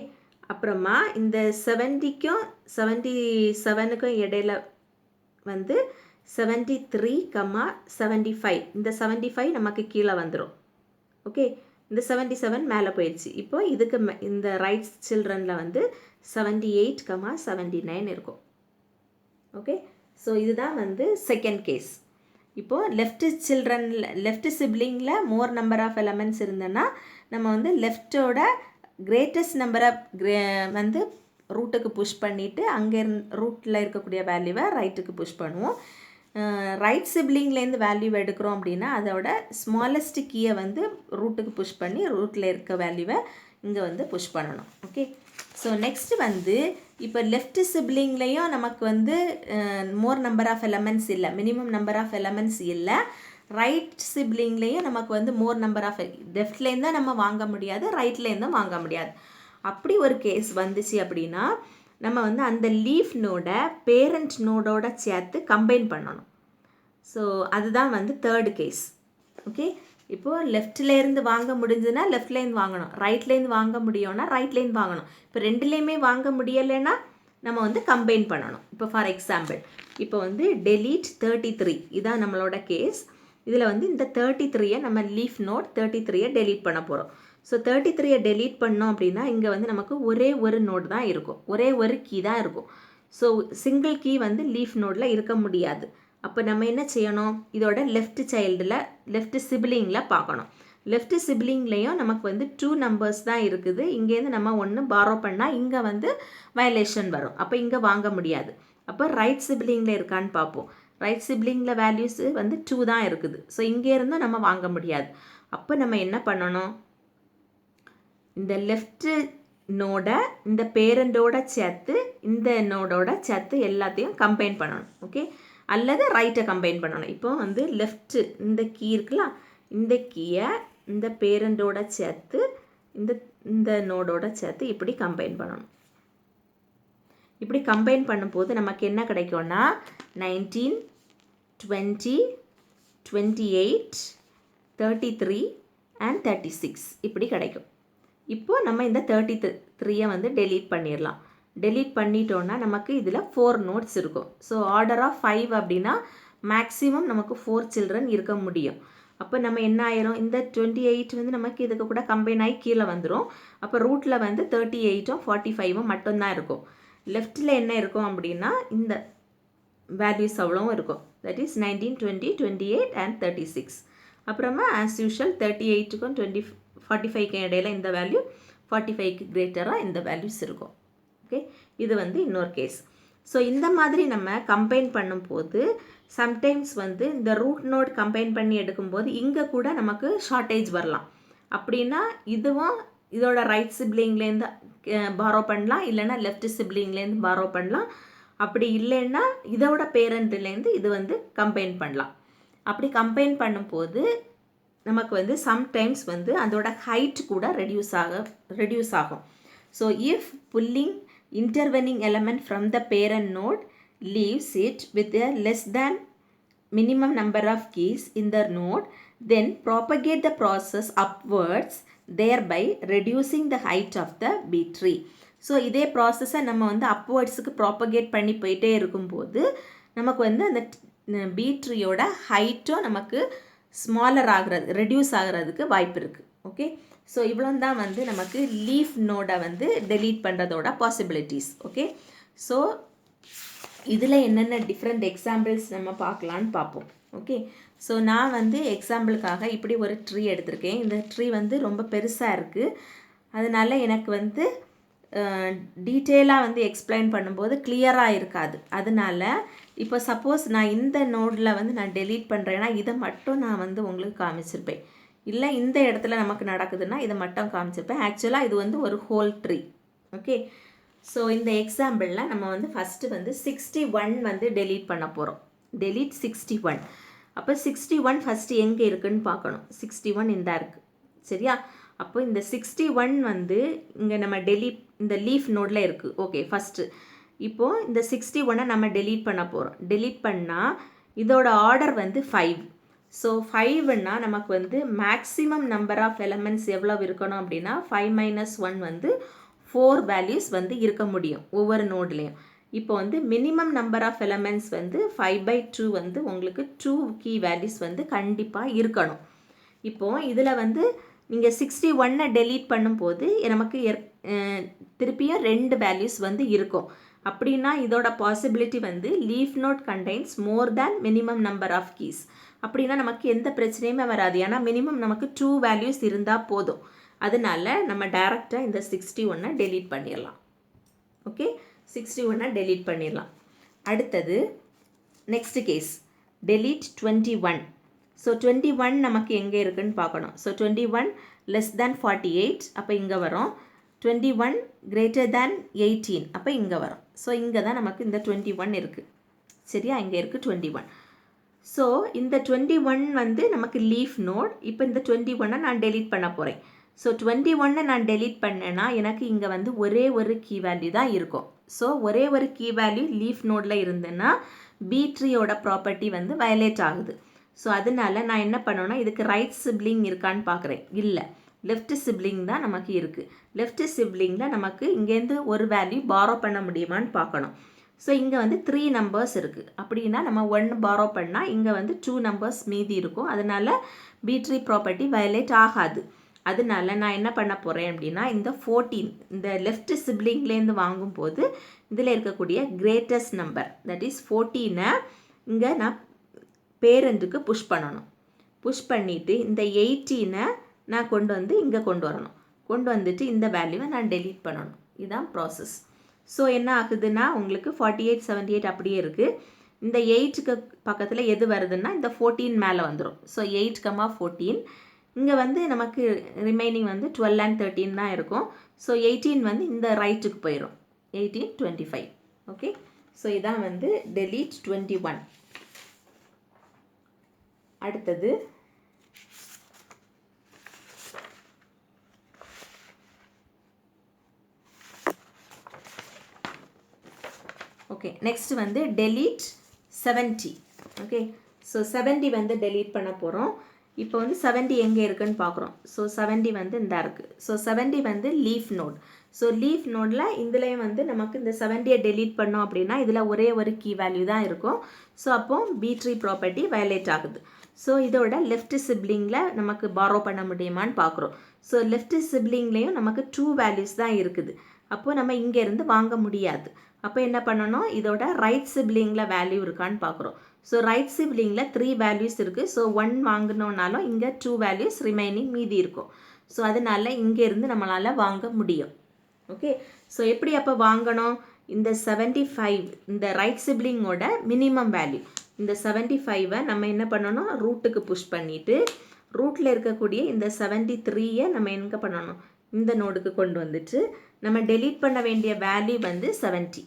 அப்புறமா இந்த 70க்கும் 77க்கும் இடையில வந்து 73, 75. இந்த 75 நமக்கு கீழே வந்துடும். ஓகே, இந்த 77 மேலே போயிடுச்சு. இப்போ இதுக்கு இந்த ரைட் சில்ட்ரனில் வந்து 78, 79 இருக்கும். ஓகே, ஸோ இதுதான் வந்து செகண்ட் கேஸ். இப்போது லெஃப்ட் சிப்ளிங்கில் மோர் நம்பர் ஆஃப் எலமெண்ட்ஸ் இருந்ததுன்னா நம்ம வந்து லெஃப்டோட கிரேட்டஸ்ட் நம்பரை வந்து ரூட்டுக்கு புஷ் பண்ணிவிட்டு அங்கே ரூட்டில் இருக்கக்கூடிய வேல்யூவை ரைட்டுக்கு புஷ் பண்ணுவோம். ரைட் சிப்ளிங்லேருந்து வேல்யூவை எடுக்கிறோம் அப்படின்னா அதோட ஸ்மாலஸ்ட் கீயை வந்து ரூட்டுக்கு புஷ் பண்ணி ரூட்டில் இருக்க வேல்யூவை இங்கே வந்து புஷ் பண்ணணும். ஓகே, ஸோ நெக்ஸ்ட் வந்து இப்போ லெஃப்ட் சிப்ளிங்லேயும் நமக்கு வந்து மோர் நம்பர் ஆஃப் எலமெண்ட்ஸ் இல்லை, மினிமம் நம்பர் ஆஃப் எலமெண்ட்ஸ் இல்லை. ரைட் சிப்ளிங்லேயும் நமக்கு வந்து மோர் நம்பர் ஆஃப் லெஃப்ட்லேருந்து தான் நம்ம வாங்க முடியாது, ரைட்லேருந்தும் வாங்க முடியாது. அப்படி ஒரு கேஸ் வந்துச்சு அப்படின்னா நம்ம வந்து அந்த லீஃப் நோட பேரண்ட் நோடோட சேர்த்து கம்பைன் பண்ணணும். ஸோ அதுதான் வந்து தேர்டு கேஸ். ஓகே, இப்போது லெஃப்ட்லேருந்து வாங்க முடிஞ்சுன்னா லெஃப்ட்லேருந்து வாங்கணும், ரைட்லேருந்து வாங்க முடியும்னா ரைட்லேருந்து வாங்கணும். இப்போ ரெண்டுலேயுமே வாங்க முடியலைன்னா நம்ம வந்து கம்பைன் பண்ணணும். இப்போ ஃபார் எக்ஸாம்பிள் இப்போ வந்து டெலீட் 33 இதான் நம்மளோட கேஸ். இதில் வந்து இந்த 33 நம்ம லீஃப் நோட் 33 டெலீட் பண்ண போகிறோம். ஸோ 33 டெலீட் பண்ணோம் அப்படின்னா இங்கே வந்து நமக்கு ஒரே ஒரு நோட் தான் இருக்கும், ஒரே ஒரு கீ தான் இருக்கும். ஸோ சிங்கிள் கீ வந்து லீஃப் நோடில் இருக்க முடியாது. அப்போ நம்ம என்ன செய்யணும், இதோட லெஃப்ட் சிப்ளிங்கில் பார்க்கணும். லெஃப்ட் சிப்ளிங்லேயும் நமக்கு வந்து 2 நம்பர்ஸ் தான் இருக்குது. இங்கேருந்து நம்ம ஒன்று பாரோ பண்ணால் இங்கே வந்து வயலேஷன் வரும், அப்போ இங்கே வாங்க முடியாது. அப்போ ரைட் சிப்ளிங்கில் இருக்கான்னு பார்ப்போம். ரைட் சிப்ளிங்கில் வேல்யூஸ் வந்து 2 தான் இருக்குது. ஸோ இங்கேருந்தும் நம்ம வாங்க முடியாது. அப்போ நம்ம என்ன பண்ணணும், இந்த லெஃப்ட் நோட இந்த பேரண்டோட சேர்த்து இந்த நோடோட சேர்த்து எல்லாத்தையும் கம்பைன் பண்ணணும். ஓகே, அல்லது ரைட்டை கம்பைன் பண்ணணும். இப்போ வந்து லெஃப்ட் இந்த கீ இருக்குல்ல, இந்த கீயை இந்த பேரண்டோட சேர்த்து இந்த நோடோட சேர்த்து இப்படி கம்பைன் பண்ணணும். இப்படி கம்பைன் பண்ணும்போது நமக்கு என்ன கிடைக்கும்னா 19, 20, 28, 33 and 36 இப்படி கிடைக்கும். இப்போது நம்ம இந்த 33 வந்து டெலீட் பண்ணிடலாம். டெலீட் பண்ணிட்டோன்னா நமக்கு இதில் 4 நோட்ஸ் இருக்கும். ஸோ ஆர்டர் ஆஃப் 5 அப்படின்னா மேக்ஸிமம் நமக்கு 4 சில்ட்ரன் இருக்க முடியும். அப்போ நம்ம என்ன ஆயிரும், இந்த 28 வந்து நமக்கு இதுக்கு கூட கம்பைன் ஆகி கீழே வந்துடும். அப்போ ரூட்டில் வந்து 38ம் 45ம் மட்டும்தான் இருக்கும். லெஃப்டில் என்ன இருக்கும் அப்படின்னா இந்த வேல்யூஸ் அவ்வளவும் இருக்கும். That is 19, 20, 28 and 36. அப்புறமா ஆஸ் யூஷுவல் 38க்கும் 45க்கும் இடையில இந்த வேல்யூ 45க்கு கிரேட்டராக இந்த வேல்யூஸ் இருக்கும். ஓகே, இது வந்து இன்னொரு கேஸ். ஸோ இந்த மாதிரி நம்ம கம்பைன் பண்ணும்போது சம்டைம்ஸ் வந்து இந்த ரூட் நோட் கம்பைன் பண்ணி எடுக்கும்போது இங்கே கூட நமக்கு ஷார்ட்டேஜ் வரலாம். அப்படின்னா இதுவும் இதோட ரைட் சிப்ளிங்லேருந்து பாரோ பண்ணலாம், இல்லைன்னா லெஃப்ட் சிப்ளிங்லேருந்து பாரோ பண்ணலாம். அப்படி இல்லைன்னா இதோட பேரண்ட்லேருந்து இது வந்து கம்பைன் பண்ணலாம். அப்படி கம்பைன் பண்ணும்போது நமக்கு வந்து சம்டைம்ஸ் வந்து அதோட ஹைட் கூட ரெடியூஸ் ஆகும். So if pulling intervening element from the parent node leaves it with a less than minimum number of keys in the node, then propagate the process upwards, thereby reducing the height of the B tree. So இதே ப்ராசஸை நம்ம வந்து அப்வர்ட்ஸுக்கு propagate பண்ணி போயிட்டே இருக்கும்போது நமக்கு வந்து அந்த பி ட்ரீயோட ஹைட்டும் நமக்கு ரெடியூஸ் ஆகிறதுக்கு வாய்ப்பு இருக்குது. ஓகே, ஸோ இவ்வளோ தான் வந்து நமக்கு லீஃப் நோடை வந்து டெலீட் பண்ணுறதோட பாசிபிலிட்டிஸ். ஓகே, ஸோ இதில் என்னென்ன டிஃப்ரெண்ட் எக்ஸாம்பிள்ஸ் நம்ம பார்க்கலான்னு பார்ப்போம். ஓகே, ஸோ நான் வந்து எக்ஸாம்பிளுக்காக இப்படி ஒரு ட்ரீ எடுத்திருக்கேன். இந்த ட்ரீ வந்து ரொம்ப பெருசாக இருக்குது. அதனால் எனக்கு வந்து டீட்டெயிலாக வந்து எக்ஸ்பிளைன் பண்ணும்போது கிளியராக இருக்காது. அதனால் இப்போ சப்போஸ் நான் இந்த நோடில் வந்து நான் டெலீட் பண்ணுறேன்னா இதை மட்டும் நான் வந்து உங்களுக்கு காமிச்சிருப்பேன். இல்லை இந்த இடத்துல நமக்கு நடக்குதுன்னா இதை மட்டும் காமிச்சிருப்பேன். ஆக்சுவலாக இது வந்து ஒரு ஹோல் ட்ரீ. ஓகே, ஸோ இந்த எக்ஸாம்பிளில் நம்ம வந்து ஃபஸ்ட்டு வந்து 61 வந்து டெலீட் பண்ண போகிறோம். டெலீட் 61. அப்போ 61 ஃபஸ்ட்டு எங்கே இருக்குதுன்னு பார்க்கணும். 61 இந்த இருக்குது. சரியா? அப்போ இந்த 61 வந்து இங்கே நம்ம இந்த லீஃப் நோடில் இருக்குது. ஓகே, ஃபஸ்ட்டு இப்போது இந்த 61 நம்ம டெலீட் பண்ண போகிறோம். டெலீட் பண்ணால் இதோட ஆர்டர் வந்து 5. ஸோ 5ன்னா நமக்கு வந்து மேக்ஸிமம் நம்பர் ஆஃப் எலமெண்ட்ஸ் எவ்வளோ இருக்கணும் அப்படின்னா 5 - 1 வந்து 4 வேல்யூஸ் வந்து இருக்க முடியும் ஒவ்வொரு நோட்லேயும். இப்போ வந்து மினிமம் நம்பர் ஆஃப் எலமெண்ட்ஸ் வந்து 5/2 வந்து உங்களுக்கு 2 கீ வேல்யூஸ் வந்து கண்டிப்பாக இருக்கணும். இப்போது இதில் வந்து நீங்கள் 61 டெலீட் பண்ணும்போது நமக்கு திருப்பியும் 2 வேல்யூஸ் வந்து இருக்கும். அப்படின்னா இதோட பாசிபிலிட்டி வந்து leaf node contains more than minimum number of keys. அப்படின்னா நமக்கு எந்த பிரச்சனையுமே வராது. ஏன்னா மினிமம் நமக்கு 2 வேல்யூஸ் இருந்தால் போதும். அதனால நம்ம டைரெக்டாக இந்த 61 டெலீட் பண்ணிடலாம். ஓகே, 61 டெலீட் பண்ணிடலாம். அடுத்தது நெக்ஸ்ட் கேஸ் டெலீட் 21. ஸோ 21 நமக்கு எங்கே இருக்குன்னு பார்க்கணும். ஸோ 21 லெஸ் தேன் 48 அப்போ இங்கே வரும். 21 கிரேட்டர் தேன் 18 அப்போ இங்கே வரும். ஸோ இங்கே தான் நமக்கு இந்த 21 இருக்குது. சரியா? இங்கே இருக்குது 21. ஸோ இந்த 21 வந்து நமக்கு லீஃப் நோட். இப்போ இந்த 21 நான் டெலீட் பண்ண போகிறேன். ஸோ 21 நான் டெலீட் பண்ணேன்னா எனக்கு இங்கே வந்து ஒரே ஒரு கீ வேல்யூ தான் இருக்கும். ஸோ ஒரே ஒரு கீ வேல்யூ லீஃப் நோடில் இருந்ததுன்னா B-ட்ரீயோட ப்ராப்பர்ட்டி வந்து வயலேட் ஆகுது. ஸோ அதனால நான் என்ன பண்ணணும்னா இதுக்கு ரைட் சிப்ளிங் இருக்கான்னு பார்க்குறேன். இல்லை, லெஃப்ட் சிப்ளிங் தான் நமக்கு இருக்குது. லெஃப்ட் சிப்ளிங்கில் நமக்கு இங்கேருந்து ஒரு வேல்யூ பாரோ பண்ண முடியுமான்னு பார்க்கணும். ஸோ இங்கே வந்து 3 நம்பர்ஸ் இருக்குது. அப்படின்னா நம்ம 1 பாரோ பண்ணால் இங்கே வந்து 2 நம்பர்ஸ் மீதி இருக்கும். அதனால B-ட்ரீ ப்ராப்பர்ட்டி வயலேட் ஆகாது. அதனால நான் என்ன பண்ண போகிறேன் அப்படின்னா இந்த 14 இந்த லெஃப்ட் சிப்ளிங்லேருந்து வாங்கும்போது இதில் இருக்கக்கூடிய கிரேட்டஸ்ட் நம்பர் தட் இஸ் 14 இங்கே நான் பேரண்ட்டுக்கு புஷ் பண்ணணும். புஷ் பண்ணிவிட்டு இந்த 18 நான் கொண்டு வந்து இங்கே கொண்டு வரணும். கொண்டு வந்துட்டு இந்த வேல்யூவை நான் டெலீட் பண்ணணும். இதுதான் ப்ராசஸ். ஸோ என்ன ஆகுதுன்னா உங்களுக்கு 48 78 அப்படியே இருக்குது. இந்த 8க்கு பக்கத்தில் எது வருதுன்னா இந்த 14 மேலே வந்துடும். ஸோ 8, 14 இங்கே வந்து நமக்கு ரிமைனிங் வந்து 12 and 13 தான் இருக்கும். ஸோ 18 வந்து இந்த ரைட்டுக்கு போயிடும். 18 25. ஓகே, ஸோ இதான் வந்து டெலீட் 21. அடுத்தது ஓகே, நெக்ஸ்ட் வந்து டெலீட் 70. ஓகே, ஸோ 70 வந்து டெலீட் பண்ண போகிறோம். இப்போ வந்து 70 எங்கே இருக்குன்னு பார்க்குறோம். ஸோ 70 வந்து இந்த இருக்குது. ஸோ 70 வந்து லீஃப் நோட். ஸோ லீஃப் நோடில் இதுலேயும் வந்து நமக்கு இந்த 70 டெலீட் பண்ணோம் அப்படின்னா இதில் ஒரே ஒரு கீ வேல்யூ தான் இருக்கும். ஸோ அப்போது B-ட்ரீ ப்ராப்பர்ட்டி வயலேட் ஆகுது. ஸோ இதோட லெஃப்ட் சிப்ளிங்கில் நமக்கு பாரோ பண்ண முடியுமான்னு பார்க்குறோம். ஸோ லெஃப்ட் சிப்ளிங்லேயும் நமக்கு 2 வேல்யூஸ் தான் இருக்குது. அப்போது நம்ம இங்கேருந்து வாங்க முடியாது. அப்போ என்ன பண்ணணும், இதோட ரைட் சிப்ளிங்கில் வேல்யூ இருக்கான்னு பார்க்குறோம். ஸோ ரைட் சிப்ளிங்கில் 3 வேல்யூஸ் இருக்குது. ஸோ 1 வாங்கினோன்னாலும் இங்கே 2 வேல்யூஸ் ரிமைனிங் மீதி இருக்கும். ஸோ அதனால் இங்கேருந்து நம்மளால் வாங்க முடியும். ஓகே, ஸோ எப்படி அப்போ வாங்கணும், இந்த 75 இந்த ரைட் சிப்ளிங்கோட மினிமம் வேல்யூ இந்த 75 நம்ம என்ன பண்ணணும், ரூட்டுக்கு புஷ் பண்ணிவிட்டு ரூட்டில் இருக்கக்கூடிய இந்த 73 நம்ம எங்கே பண்ணணும், இந்த நோடுக்கு கொண்டு வந்துட்டு நம்ம டெலீட் பண்ண வேண்டிய வேல்யூ வந்து 70.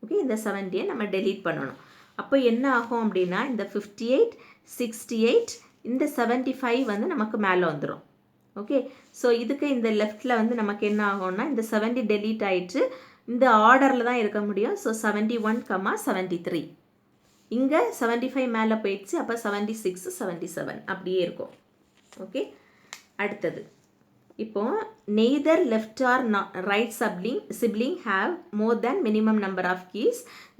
ஓகே, இந்த 70 நம்ம டெலீட் பண்ணணும். அப்போ என்ன ஆகும் அப்படின்னா இந்த 58 68 இந்த 75 வந்து நமக்கு மேலே வந்துடும். ஓகே, ஸோ இதுக்கு இந்த லெஃப்டில் வந்து நமக்கு என்ன ஆகும்னா இந்த 70 டெலீட் ஆகிட்டு இந்த ஆர்டரில் தான் இருக்க முடியும். ஸோ 71, 73 இங்கே 75 மேலே போயிடுச்சு. அப்போ 76 77 அப்படியே இருக்கும். ஓகே, அடுத்தது இப்போ neither left or right sibling have more than minimum number of keys,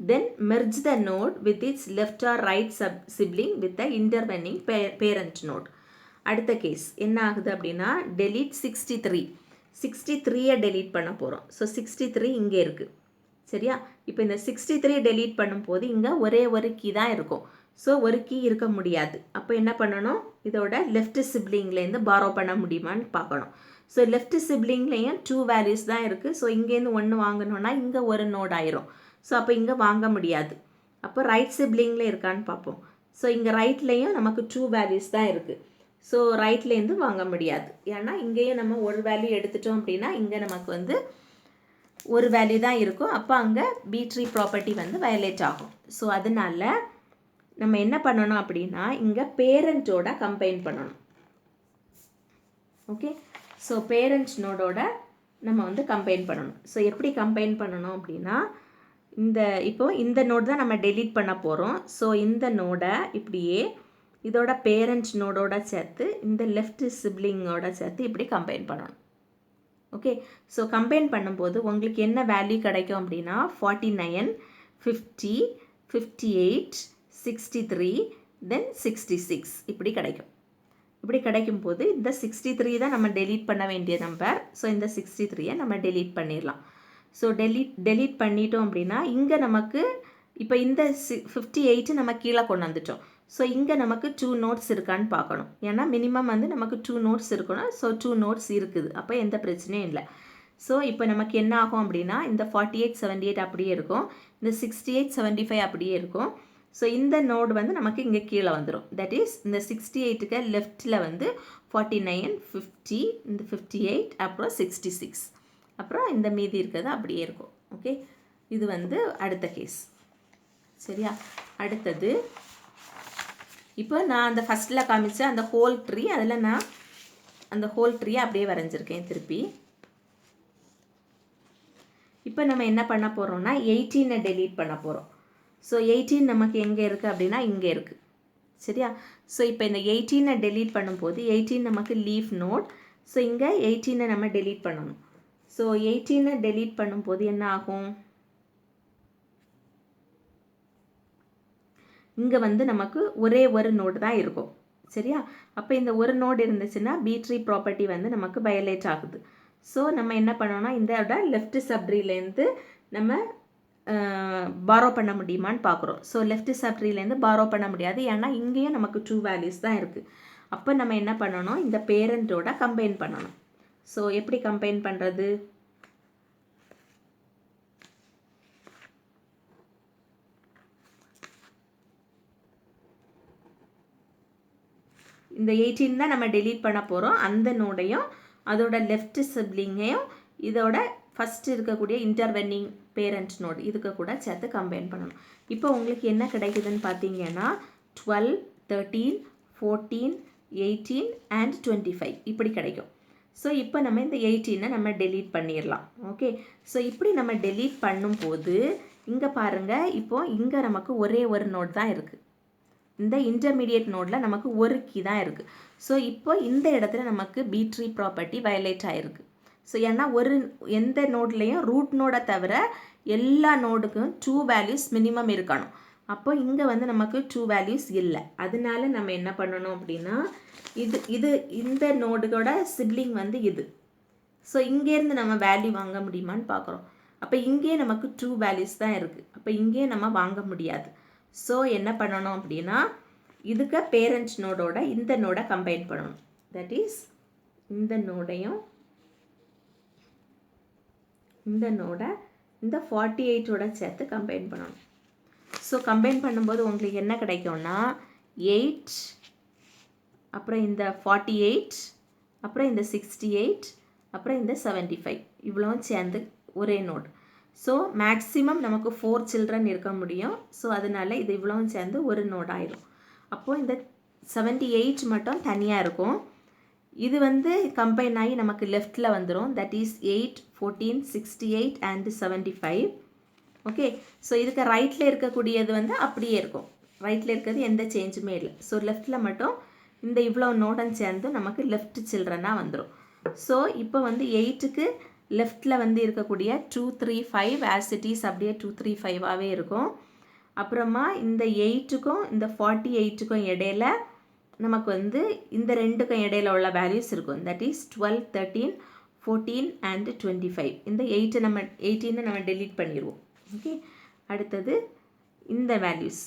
then merge the node with its left or right sibling with the intervening parent node. அடுத்த கேஸ் என்ன ஆகுது அப்படின்னா delete 63 டெலீட் பண்ண போகிறோம். So 63 இங்கே இருக்குது. சரியா? இப்போ இந்த 63 டெலீட் பண்ணும்போது இங்கே ஒரே ஒரு கீ தான் இருக்கும். ஸோ ஒரு கீ இருக்க முடியாது. அப்போ என்ன பண்ணணும், இதோட லெஃப்ட் சிப்ளிங்லேருந்து பாரோ பண்ண முடியுமான்னு பார்க்கணும். ஸோ லெஃப்ட் சிப்ளிங்லேயும் 2 வேல்யூஸ் தான் இருக்குது. ஸோ இங்கேருந்து 1 வாங்கணுன்னா இங்கே ஒரு நோட் ஆயிரும். ஸோ அப்போ இங்கே வாங்க முடியாது. அப்போ ரைட் சிப்ளிங்கில் இருக்கான்னு பார்ப்போம். ஸோ இங்கே ரைட்லேயும் நமக்கு 2 வேல்யூஸ் தான் இருக்குது. ஸோ ரைட்லேருந்து வாங்க முடியாது. ஏன்னா இங்கேயும் நம்ம ஒரு வேல்யூ எடுத்துட்டோம் அப்படின்னா இங்கே நமக்கு வந்து ஒரு வேல்யூ தான் இருக்கும். அப்போ அங்கே B-ட்ரீ ப்ராப்பர்ட்டி வந்து வயலேட் ஆகும். ஸோ அதனால நம்ம என்ன பண்ணணும் அப்படின்னா இங்கே பேரண்ட்டோட கம்பைன் பண்ணணும். ஓகே. ஸோ பேரண்ட் நோடோட நம்ம வந்து கம்பைன் பண்ணணும். ஸோ எப்படி கம்பைன் பண்ணணும் அப்படின்னா, இந்த நோட் தான் நம்ம டெலீட் பண்ண போகிறோம். ஸோ இந்த நோடை இப்படியே இதோட பேரண்ட் நோடோட சேர்த்து இந்த லெஃப்ட் சிப்ளிங்கோட சேர்த்து இப்படி கம்பைன் பண்ணணும். ஓகே. ஸோ கம்பைன் பண்ணும்போது உங்களுக்கு என்ன வேல்யூ கிடைக்கும் அப்படின்னா 49, 50, 58, 63, தென் 66 இப்படி கிடைக்கும். இப்படி கிடைக்கும்போது இந்த 63 தான் நம்ம டெலீட் பண்ண வேண்டிய நம்பர். ஸோ இந்த 63 நம்ம டெலீட் பண்ணிடலாம். ஸோ டெலீட் பண்ணிட்டோம் அப்படின்னா இங்கே நமக்கு இப்போ இந்த 58 நம்ம கீழே கொண்டு வந்துட்டோம். ஸோ இங்கே நமக்கு 2 நோட்ஸ் இருக்கான்னு பார்க்கணும். ஏன்னா மினிமம் வந்து நமக்கு 2 நோட்ஸ் இருக்கணும். ஸோ 2 நோட்ஸ் இருக்குது. அப்போ எந்த பிரச்சனையும் இல்லை. ஸோ இப்போ நமக்கு என்ன ஆகும் அப்படின்னா இந்த 48, 78 அப்படியே இருக்கும். இந்த 68, 75 அப்படியே இருக்கும். ஸோ இந்த நோடு வந்து நமக்கு இங்கே கீழே வந்துடும். தட் இஸ் இந்த 68க்கு லெஃப்டில் வந்து 49, 50, இந்த 58, அப்புறம் 66, அப்புறம் இந்த மீதி இருக்கிறது அப்படியே இருக்கும். ஓகே. இது வந்து அடுத்த கேஸ். சரியா? அடுத்தது இப்போ நான் அந்த ஃபஸ்ட்டில் காமிச்ச அந்த ஹோல் ட்ரீ, அதில் நான் அந்த ஹோல் ட்ரீயை அப்படியே வரைஞ்சிருக்கேன் திருப்பி. இப்போ நம்ம என்ன பண்ண போகிறோம்னா 18 டெலீட் பண்ண போகிறோம். ஸோ 18 நமக்கு எங்கே இருக்குது அப்படின்னா இங்கே இருக்குது. சரியா? ஸோ இப்போ இந்த 18 டெலீட் பண்ணும்போது 18 நமக்கு லீஃப் நோட். ஸோ இங்கே 18 நம்ம டெலீட் பண்ணணும். ஸோ 18 டெலீட் பண்ணும்போது என்ன ஆகும்? இங்கே வந்து நமக்கு ஒரே ஒரு நோடு தான் இருக்கும். சரியா? அப்போ இந்த ஒரு நோடு இருந்துச்சுன்னா B-tree ப்ராப்பர்ட்டி வந்து நமக்கு வயலேட் ஆகுது. ஸோ நம்ம என்ன பண்ணோம்னா இந்த லெஃப்ட் சப்ட்ரீலேருந்து நம்ம பாரோ பண்ண முடியுமான்னு பார்க்குறோம். ஸோ லெஃப்ட் சப்ட்ரீலேருந்து பாரோ பண்ண முடியாது. ஏன்னா இங்கேயும் நமக்கு 2 வேல்யூஸ் தான் இருக்குது. அப்போ நம்ம என்ன பண்ணணும்? இந்த பேரண்ட்டோட கம்பைன் பண்ணணும். ஸோ எப்படி கம்பைன் பண்ணுறது? இந்த 18 தான் நம்ம டெலீட் பண்ண போகிறோம். அந்த நோடையும் அதோட லெஃப்ட் சிப்ளிங்கையும் இதோட ஃபஸ்ட்டு இருக்கக்கூடிய இன்டர்வென்னிங் பேரண்ட் நோடு இதுக்கு கூட சேர்த்து கம்பைன் பண்ணணும். இப்போ உங்களுக்கு என்ன கிடைக்குதுன்னு பார்த்தீங்கன்னா 12, 13, 14, 18 and 25 இப்படி கிடைக்கும். ஸோ இப்போ நம்ம இந்த 18 நம்ம டெலீட் பண்ணிடலாம். ஓகே. ஸோ இப்படி நம்ம டெலீட் பண்ணும்போது இங்கே பாருங்கள், இப்போ இங்கே நமக்கு ஒரே ஒரு நோட் தான் இருக்குது. இந்த இன்டர்மீடியட் நோடில் நமக்கு ஒரு கீ தான் இருக்குது. ஸோ இப்போ இந்த இடத்துல நமக்கு B-tree ப்ராப்பர்ட்டி வயலேட் ஆகிருக்கு. ஸோ ஏன்னா எந்த நோட்லேயும் ரூட் நோடை தவிர எல்லா நோடுக்கும் 2 வேல்யூஸ் மினிமம் இருக்கணும். அப்போ இங்கே வந்து நமக்கு 2 வேல்யூஸ் இல்லை. அதனால நம்ம என்ன பண்ணணும் அப்படின்னா இந்த நோடுகளோட சிப்ளிங் வந்து இது. ஸோ இங்கேருந்து நம்ம வேல்யூ வாங்க முடியுமான்னு பார்க்குறோம். அப்போ இங்கேயே நமக்கு 2 வேல்யூஸ் தான் இருக்குது. அப்போ இங்கேயே நம்ம வாங்க முடியாது. ஸோ என்ன பண்ணணும் அப்படின்னா இதுக்கு பேரண்ட் நோடோட இந்த நோடை கம்பைன் பண்ணணும். தட் இஸ் இந்த நோடையும் இந்த நோடை இந்த 48ஓட சேர்த்து கம்பைன் பண்ணணும். ஸோ கம்பைன் பண்ணும்போது உங்களுக்கு என்ன கிடைக்கும்னா 8, அப்புறம் இந்த 48, அப்புறம் இந்த 68, அப்புறம் இந்த 75 இவ்வளவும் சேர்ந்து ஒரே நோட். ஸோ மேக்ஸிமம் நமக்கு 4 சில்ட்ரன் இருக்க முடியும். ஸோ அதனால் இது இவ்வளவும் சேர்ந்து ஒரு நோட் ஆயிடும். அப்போது இந்த 78 மட்டும் தனியாக இருக்கும். இது வந்து கம்பைன் ஆகி நமக்கு லெஃப்டில் வந்துடும். That is 8, 14, 68 and 75. Okay. So இதுக்கு ரைட்டில் இருக்கக்கூடியது வந்து அப்படியே இருக்கும். ரைட்டில் இருக்கிறது எந்த சேஞ்சுமே இல்லை. ஸோ லெஃப்டில் மட்டும் இந்த இவ்வளோ நோடன் சேர்ந்து நமக்கு லெஃப்ட் சில்ட்ரனாக வந்துடும். ஸோ இப்போ வந்து 8க்கு லெஃப்டில் வந்து இருக்கக்கூடிய 2, 3, 5 ஆஸ் இட் இஸ் அப்படியே 2, 3, 5ஆகவே இருக்கும். அப்புறமா இந்த 8க்கும் இந்த 48க்கும் இடையில நமக்கு வந்து இந்த ரெண்டுக்கும் இடையில உள்ள வேல்யூஸ் இருக்கும். That is 12, 13, 14 and 25. இந்த 18 நம்ம டெலீட் பண்ணிடுவோம். ஓகே. அடுத்தது இந்த வேல்யூஸ்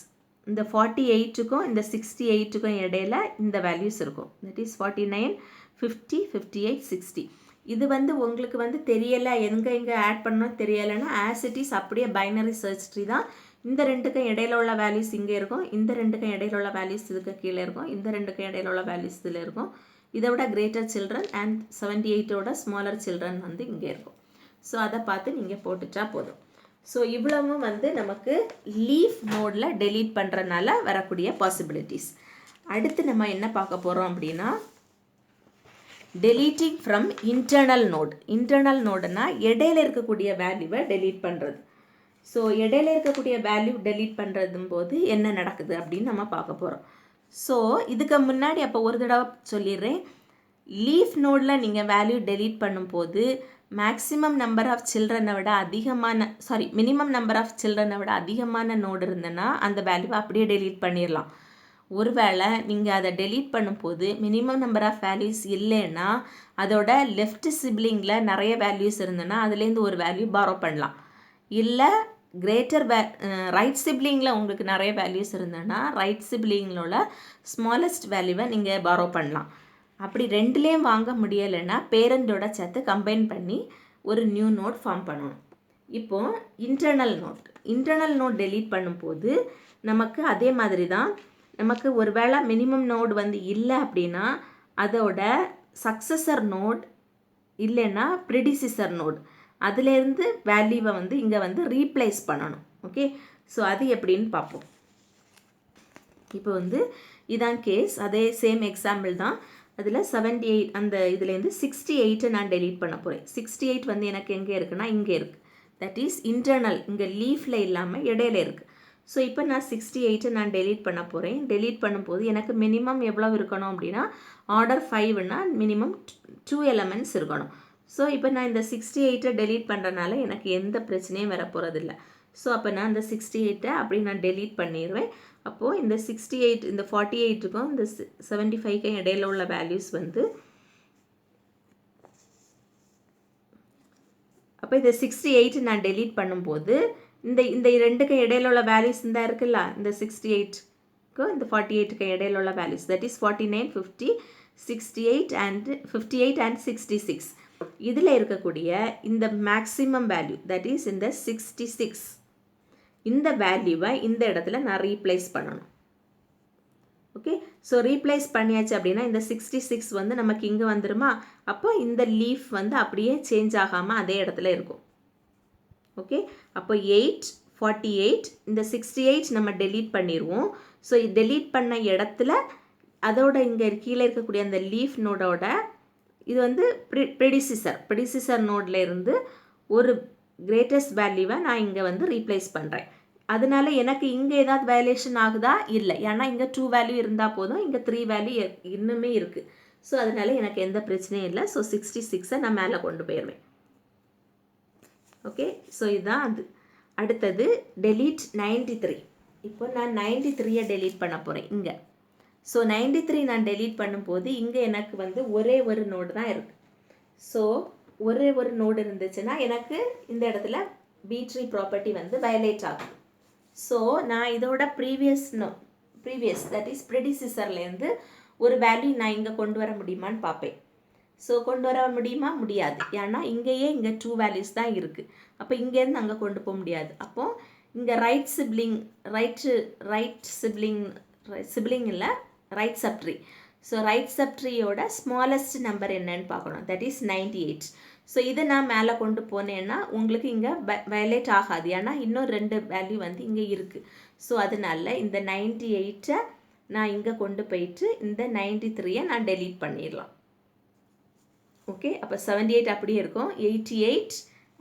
இந்த 48க்கும் இந்த 68க்கும் இடையில இந்த வேல்யூஸ் இருக்கும். That is 49, 50, 58, 60. இது வந்து உங்களுக்கு வந்து தெரியலை, எங்கே ஆட் பண்ணணும் தெரியலைன்னா ஆஸ் இட் இஸ் அப்படியே பைனரி சர்ச் ட்ரீ தான். இந்த ரெண்டுக்கும் இடையில உள்ள வேல்யூஸ் இங்கே இருக்கும். இந்த ரெண்டுக்கும் இடையில உள்ள வேல்யூஸ் இதுக்கு கீழே இருக்கும். இந்த ரெண்டுக்கும் இடையில உள்ள வேல்யூஸ் இதில் இருக்கும். இதை விட கிரேட்டர் சில்ட்ரன் அண்ட் 78ஓட ஸ்மாலர் சில்ட்ரன் வந்து இங்கே இருக்கும். ஸோ அதை பார்த்து நீங்கள் போட்டுட்டா போதும். ஸோ இவ்வளவும் வந்து நமக்கு லீஃப் நோடில் டெலீட் பண்ணுறதுனால வரக்கூடிய பாசிபிலிட்டிஸ். அடுத்து நம்ம என்ன பார்க்க போகிறோம் அப்படின்னா deleting from internal node. Internal நோடுனா இடையில இருக்கக்கூடிய வேல்யூவை டெலீட் பண்ணுறது. ஸோ இடையில இருக்கக்கூடிய வேல்யூ டெலீட் பண்ணுறதும் போது என்ன நடக்குது அப்படின்னு நம்ம பார்க்க போகிறோம். ஸோ இதுக்கு முன்னாடி அப்போ ஒரு தடவை சொல்லிடுறேன். லீஃப் நோடில் நீங்கள் வேல்யூ டெலீட் பண்ணும்போது மேக்ஸிமம் நம்பர் ஆஃப் சில்ட்ரனை விட அதிகமான மினிமம் நம்பர் ஆஃப் சில்ட்ரனை விட அதிகமான நோடு இருந்ததுன்னா அந்த வேல்யூவை அப்படியே டெலீட் பண்ணிடலாம். ஒருவேளை நீங்கள் அதை டெலீட் பண்ணும்போது மினிமம் நம்பர் ஆஃப் வேல்யூஸ் இல்லைன்னா அதோட லெஃப்ட் சிப்ளிங்கில் நிறைய வேல்யூஸ் இருந்ததுன்னா அதுலேருந்து ஒரு வேல்யூ பாரோ பண்ணலாம். இல்லை கிரேட்டர் ரைட் சிப்ளிங்கில் உங்களுக்கு நிறைய வேல்யூஸ் இருந்ததுன்னா ரைட் சிப்ளிங்கில் ஸ்மாலஸ்ட் வேல்யூவை நீங்கள் பாரோ பண்ணலாம். அப்படி ரெண்டுலேயும் வாங்க முடியலைன்னா பேரண்டோட சேர்த்து கம்பைன் பண்ணி ஒரு நியூ நோட் ஃபார்ம் பண்ணணும். இப்போது இன்டர்னல் நோட் டெலீட் பண்ணும்போது நமக்கு அதே மாதிரி தான். நமக்கு ஒரு வேளை மினிமம் நோடு வந்து இல்லை அப்படின்னா அதோட சக்சஸர் நோட் இல்லைன்னா ப்ரிடிசிசர் நோட் அதுலேருந்து வேல்யூவை வந்து இங்கே வந்து ரீப்ளேஸ் பண்ணணும். ஓகே, ஸோ அது எப்படின்னு பார்ப்போம். இப்போ வந்து இதான் கேஸ். அதே சேம் எக்ஸாம்பிள் தான். அதில் 78 அந்த இதுலேருந்து 68 நான் டெலீட் பண்ண போகிறேன். 68 வந்து எனக்கு எங்கே இருக்குன்னா இங்கே இருக்குது. தட் இஸ் இன்டர்னல், இங்கே லீஃபில் இல்லாமல் இடையில இருக்குது. ஸோ இப்போ நான் 68 நான் டெலீட் பண்ண போகிறேன். டெலீட் பண்ணும்போது எனக்கு மினிமம் எவ்வளோ இருக்கணும் அப்படின்னா ஆர்டர் 5னா மினிமம் 2 எலமெண்ட்ஸ் இருக்கணும். ஸோ இப்போ நான் இந்த 68 டெலீட் பண்ணுறதுனால எனக்கு எந்த பிரச்சனையும் வர போகிறதில்ல. ஸோ அப்போ நான் இந்த 68 அப்படி நான் டெலீட் பண்ணிடுவேன். அப்போது இந்த 68 இந்த 48க்கும் இந்த 75க்கும் இடையில உள்ள வேல்யூஸ் வந்து அப்போ இந்த 68 நான் டெலீட் பண்ணும்போது இந்த ரெண்டுக்கும் இடையில உள்ள வேல்யூஸ் இந்த இருக்குல்ல, இந்த 68க்கும் இந்த 48க்கும் இடையில உள்ள வேல்யூஸ் தட் இஸ் 49, 50, 68 and 66. இதில் இருக்கக்கூடிய இந்த மேக்ஸிமம் வேல்யூ தட் இஸ் இந்த 66 இந்த வேல்யூவை இந்த இடத்துல நான் ரீப்ளேஸ் பண்ணணும். ஓகே, ஸோ ரீப்ளேஸ் பண்ணியாச்சு அப்படின்னா இந்த 66 வந்து நமக்கு இங்கே வந்துடுமா. அப்போ இந்த லீஃப் வந்து அப்படியே சேஞ்ச் ஆகாமல் அதே இடத்துல இருக்கும். ஓகே, அப்போ 8, 48 இந்த 68 நம்ம டெலீட் பண்ணிடுவோம். ஸோ டெலீட் பண்ண இடத்துல அதோட இங்கே கீழே இருக்கக்கூடிய அந்த லீஃப் நோடோட இது வந்து ப்ரிடிசிசர் நோடில் இருந்து ஒரு கிரேட்டஸ்ட் வேல்யூவை நான் இங்கே வந்து ரீப்ளேஸ் பண்ணுறேன். அதனால எனக்கு இங்கே ஏதாவது வேல்யூஷன் ஆகுதா? இல்லை, ஏன்னா இங்கே 2 வேல்யூ இருந்தால் போதும், இங்கே 3 வேல்யூ இன்னுமே இருக்குது. ஸோ அதனால எனக்கு எந்த பிரச்சனையும் இல்லை. ஸோ 66 நான் மேலே கொண்டு போயிடுவேன். ஓகே, ஸோ இதுதான் அது. அடுத்தது டெலீட் 93. இப்போ நான் 93 டெலீட் பண்ண போகிறேன் இங்கே. ஸோ 93 நான் டெலீட் பண்ணும்போது இங்கே எனக்கு வந்து ஒரே ஒரு நோடு தான் இருக்குது. ஸோ ஒரே ஒரு நோடு இருந்துச்சுன்னா எனக்கு இந்த இடத்துல B-tree ப்ராப்பர்ட்டி வந்து வயலேட் ஆகும். ஸோ நான் இதோட ப்ரீவியஸ் தட் இஸ் ப்ரிடிசிசர்லேருந்து ஒரு வேல்யூ நான் இங்கே கொண்டு வர முடியுமான்னு பார்ப்பேன். ஸோ கொண்டு வர முடியுமா? முடியாது. ஏன்னா இங்கே 2 வேல்யூஸ் தான் இருக்குது. அப்போ இங்கேருந்து அங்கே கொண்டு போக முடியாது. அப்போது இங்கே ரைட் சிப்ளிங் இல்லை, ரைட் சப்ட்ரீ. ஸோ ரைட் சப்ட்ரீயோட ஸ்மாலஸ்ட் நம்பர் என்னன்னு பார்க்கணும். That is 98. ஸோ இதை நான் மேலே கொண்டு போனேன்னா உங்களுக்கு இங்கே வயலேட் ஆகாது. ஏன்னா இன்னும் 2 வேல்யூ வந்து இங்கே இருக்குது. ஸோ அதனால இந்த 98 நான் இங்கே கொண்டு போயிட்டு இந்த 93 நான் டெலீட் பண்ணிடலாம். ஓகே, அப்போ 78 அப்படியே இருக்கும். 88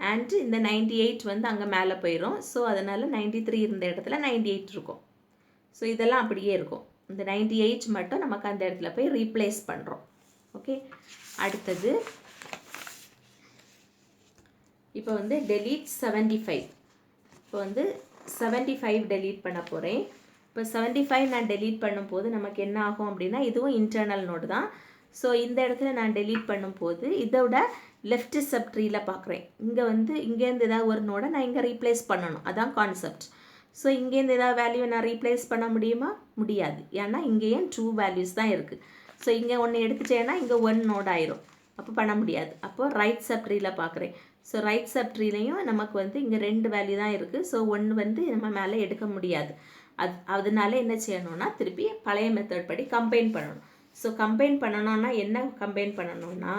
அண்ட் இந்த 98 வந்து அங்கே மேலே போயிடும். ஸோ அதனால் 93 இருந்த இடத்துல 98 இருக்கும். ஸோ இதெல்லாம் அப்படியே இருக்கும். இந்த 98 மட்டும் நமக்கு அந்த இடத்துல போய் ரீப்ளேஸ் பண்ணுறோம். ஓகே, அடுத்தது இப்போ வந்து டெலீட் 75. இப்போ வந்து 75 டெலீட் பண்ண போகிறேன். இப்போ 75 நான் டெலீட் பண்ணும்போது நமக்கு என்ன ஆகும் அப்படின்னா இதுவும் இன்டர்னல் நோடு தான். ஸோ இந்த இடத்துல நான் டெலீட் பண்ணும்போது இதோட லெஃப்ட் சப்ட்ரீயில் பார்க்குறேன். இங்கே வந்து இங்கேருந்து ஏதாவது ஒரு நோடை நான் இங்கே ரீப்ளேஸ் பண்ணணும். அதான் கான்செப்ட். ஸோ இங்கேருந்து ஏதாவது வேல்யூவை நான் ரீப்ளேஸ் பண்ண முடியுமா? முடியாது. ஏன்னா இங்கேயும் 2 வேல்யூஸ் தான் இருக்குது. ஸோ இங்கே ஒன்று எடுத்துட்டேன்னா இங்கே 1 நோட் ஆயிரும். அப்போ பண்ண முடியாது. அப்போது ரைட் சப்ட்ரீயில் பார்க்குறேன். ஸோ ரைட் சப்ட்ரீலையும் நமக்கு வந்து இங்கே 2 வேல்யூ தான் இருக்குது. ஸோ 1 வந்து நம்ம மேலே எடுக்க முடியாது. அதனால என்ன செய்யணும்னா திருப்பி பழைய மெத்தட் படி கம்பைன் பண்ணணும். ஸோ கம்பைன் பண்ணணும்னா என்ன கம்பைன் பண்ணணும்னா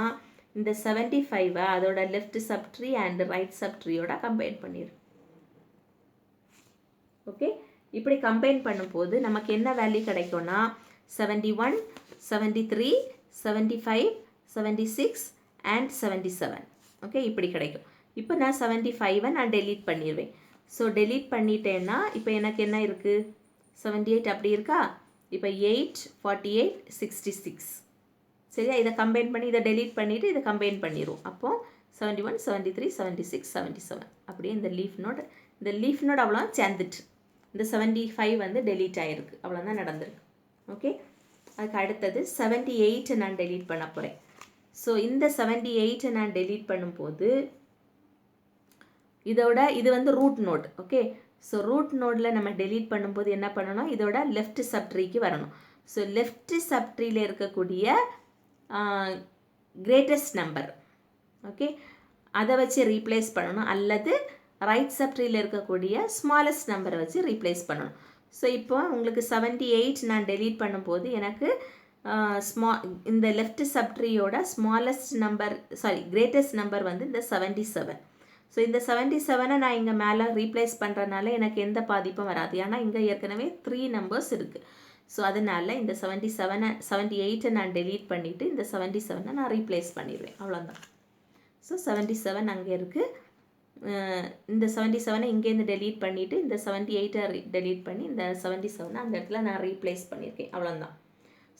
இந்த 75 அதோட லெஃப்ட் சப்ட்ரீ அண்ட் ரைட் சப்ட்ரீயோட கம்பைன் பண்ணிடும். ஓகே, இப்படி கம்பைன் பண்ணும்போது நமக்கு என்ன வேல்யூ கிடைக்கும்னா 71, 73, 75, 76 and 77. ஓகே, இப்படி கிடைக்கும். இப்போ நான் 75 நான் டெலீட் பண்ணிடுவேன். ஸோ டெலீட் பண்ணிட்டேன்னா இப்போ எனக்கு என்ன இருக்குது, 78 அப்படி இருக்கா. இப்போ 8, 48, 66. சரியா, இதை கம்பைன் பண்ணி இதை டெலீட் பண்ணிவிட்டு இதை கம்பைன் பண்ணிடுவோம். அப்போது 71, 73, 76, 77 அப்படியே இந்த லீஃப் நோட் அவ்வளோ சேர்ந்துட்டு இந்த 75 வந்து டெலீட் ஆகிருக்கு. அவ்வளோதான் நடந்திருக்கு. ஓகே, அதுக்கு அடுத்தது 78 நான் டெலீட் பண்ண போகிறேன். ஸோ இந்த 78 நான் டெலீட் பண்ணும்போது இது வந்து root node. Okay, so root நோடில் நம்ம டெலீட் பண்ணும்போது என்ன பண்ணணும், இதோட லெஃப்ட் சப்ட்ரீக்கு வரணும். ஸோ லெஃப்ட் சப்ட்ரீயில் இருக்கக்கூடிய கிரேட்டஸ்ட் நம்பர், ஓகே, அதை வச்சு ரீப்ளேஸ் பண்ணணும். அல்லது ரைட் சப்ட்ரீயில் இருக்கக்கூடிய ஸ்மாலஸ்ட் நம்பரை வச்சு ரீப்ளேஸ் பண்ணணும். ஸோ இப்போ உங்களுக்கு 78 நான் டெலீட் பண்ணும்போது எனக்கு இந்த லெஃப்ட் சப்ட்ரீயோட ஸ்மாலஸ்ட் நம்பர் கிரேட்டஸ்ட் நம்பர் வந்து இந்த 77. ஸோ இந்த 77 நான் இங்கே மேலே ரீப்ளேஸ் பண்ணுறதுனால எனக்கு எந்த பாதிப்பும் வராது. ஏன்னா இங்கே ஏற்கனவே 3 நம்பர்ஸ் இருக்குது. ஸோ அதனால் இந்த 78 நான் டெலீட் பண்ணிவிட்டு இந்த 77 நான் ரீப்ளேஸ் பண்ணிடுவேன். அவ்வளோதான். ஸோ 77 அங்கே இருக்குது. இந்த 77 இங்கேருந்து டெலீட் பண்ணிவிட்டு இந்த 78 டெலீட் பண்ணி இந்த 77 அந்த இடத்துல நான் ரீப்ளேஸ் பண்ணியிருக்கேன். அவ்வளோதான்.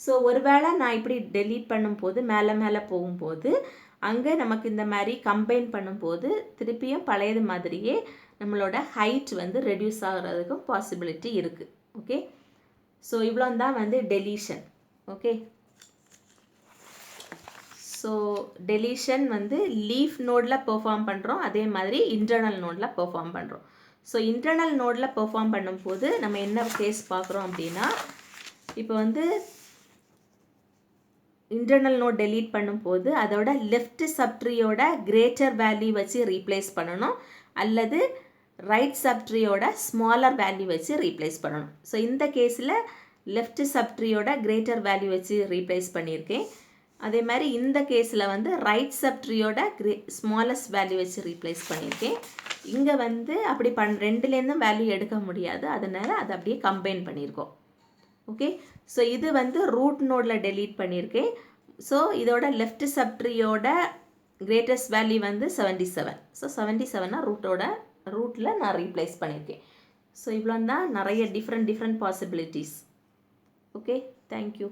ஸோ ஒருவேளை நான் இப்படி டெலீட் பண்ணும்போது மேலே போகும்போது அங்கே நமக்கு இந்த மாதிரி கம்பைன் பண்ணும்போது திருப்பியும் பழையது மாதிரியே நம்மளோட ஹைட் வந்து ரெடியூஸ் ஆகிறதுக்கும் பாசிபிலிட்டி இருக்குது. ஓகே, ஸோ இவ்வளோ தான் வந்து டெலீஷன். ஓகே, ஸோ டெலீஷன் வந்து லீஃப் நோடில் பெர்ஃபார்ம் பண்ணுறோம், அதே மாதிரி இன்டர்னல் நோடில் பெர்ஃபார்ம் பண்ணுறோம். ஸோ இன்டர்னல் நோடில் பெர்ஃபார்ம் பண்ணும்போது நம்ம என்ன கேஸ் பார்க்குறோம் அப்படின்னா, இப்போ வந்து இன்டர்னல் நோட் டெலீட் பண்ணும்போது அதோட லெஃப்ட் சப்ட்ரீயோட கிரேட்டர் வேல்யூ வச்சு ரீப்ளேஸ் பண்ணணும், அல்லது ரைட் சப்ட்ரீயோட ஸ்மாலர் வேல்யூ வச்சு ரீப்ளேஸ் பண்ணணும். ஸோ இந்த கேஸில் லெஃப்ட் சப்ட்ரீயோட கிரேட்டர் வேல்யூ வச்சு ரீப்ளேஸ் பண்ணியிருக்கேன். அதே மாதிரி இந்த கேஸில் வந்து ரைட் சப்ட்ரீயோட ஸ்மாலஸ்ட் வேல்யூ வச்சு ரீப்ளேஸ் பண்ணியிருக்கேன். இங்கே வந்து அப்படி ரெண்டுலேருந்தும் வேல்யூ எடுக்க முடியாது, அதனால் அதை அப்படியே கம்பைன் பண்ணியிருக்கோம். ஓகே, ஸோ இது வந்து ரூட் நோடில் டெலீட் பண்ணியிருக்கேன். ஸோ இதோட லெஃப்ட் சப்ட்ரீயோட கிரேட்டஸ்ட் வேல்யூ வந்து 77. ஸோ 77 ரூட்டில் நான் ரீப்ளேஸ் பண்ணியிருக்கேன். ஸோ இவ்வளோ தான், நிறைய டிஃப்ரெண்ட் பாசிபிலிட்டிஸ். Okay, thank you.